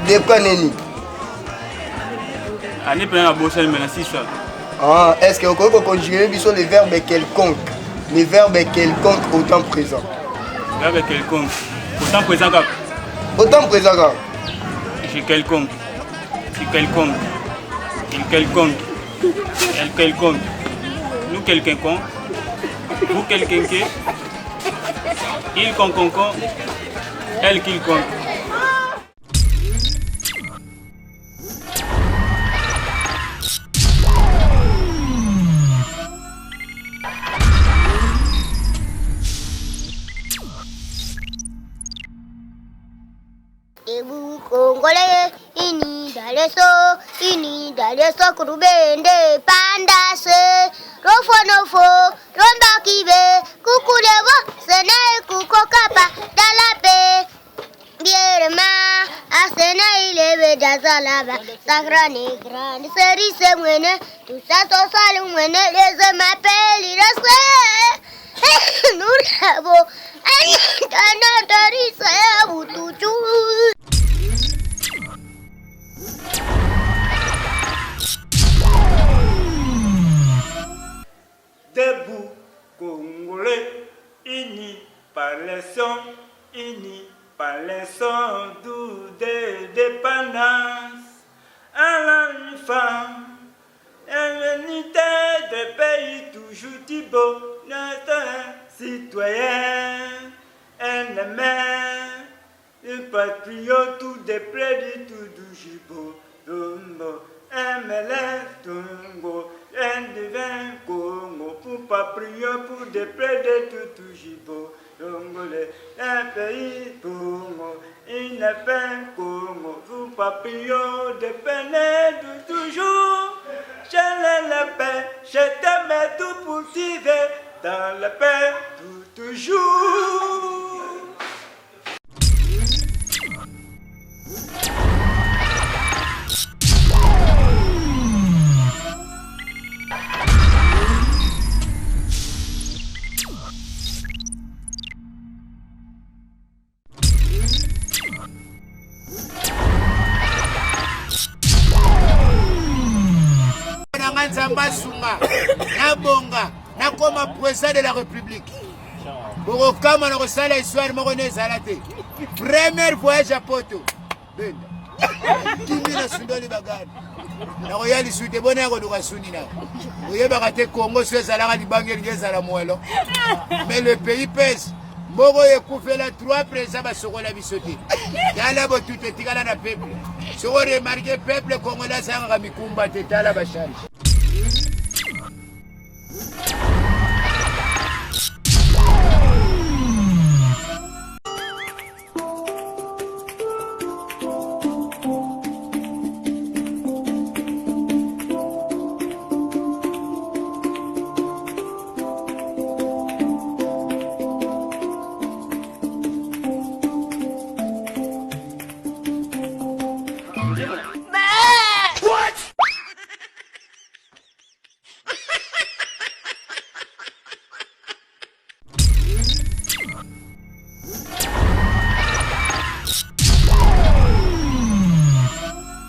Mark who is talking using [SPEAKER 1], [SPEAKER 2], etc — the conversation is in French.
[SPEAKER 1] De quoi neni?
[SPEAKER 2] Année pleine à bosser maintenant 6 fois.
[SPEAKER 1] Ah, est-ce que vous pouvez conjuguer les verbes quelconques? Les verbes quelconques au temps présent.
[SPEAKER 2] Verbe quelconque. Au temps présent, cap.
[SPEAKER 1] Au temps présent, cap.
[SPEAKER 2] J'ai quelconque. C'est quelconque. Il quelconque. Elle quelconque. Nous quelqu'un con. Vous quelqu'un qui. Il conconcon. Elle quelconque.
[SPEAKER 3] Et vous Congolais, unis dans les seaux, Kourubende, Pandasse, Rofonofo, Romba Kibe, Kukulevo, Sene, Kukokapa, dans la paix, Bierema, Asena, il est Dazalaba, Sagrane, Grande, Cerise, Mwene, tout ça, tout ça, Mwene, les hommes m'appellent, il reste, nous l'avons,
[SPEAKER 4] Debout, Congolais, unis par les sons, unis par les sons doux de dépendance. À l'enfant, l'unité de pays toujours Thibaut, notre citoyen, ennemi, un patriote tout de près du tout du Jibo, Dombo, MLF, Tongo, un devin Congo, pour patriote pour de près de tout du Jibo, Congolais, un pays Congo, il n'a pas Congo, pour patriote de peine de toujours. Je l'ai la paix, je t'aime tout pour vivre dans la paix toujours.
[SPEAKER 5] Sunga, Nabonga, Nakoma président de la République. Pour kama na kosala histoire moko ne zalate. Premier voyage à Poto. Benda. Kimi na sundoli bagani. Na koyali suite bona ko duka sunina. Oyeba te Congo so ezalaka libangeli ngezala mwelo. Mais le pays pèse. Moko ekufela 3 présidents basokola bisote. Yala bo tout etikala na peuple. So remarquer peuple congolais sanga mikumba tetala bashari.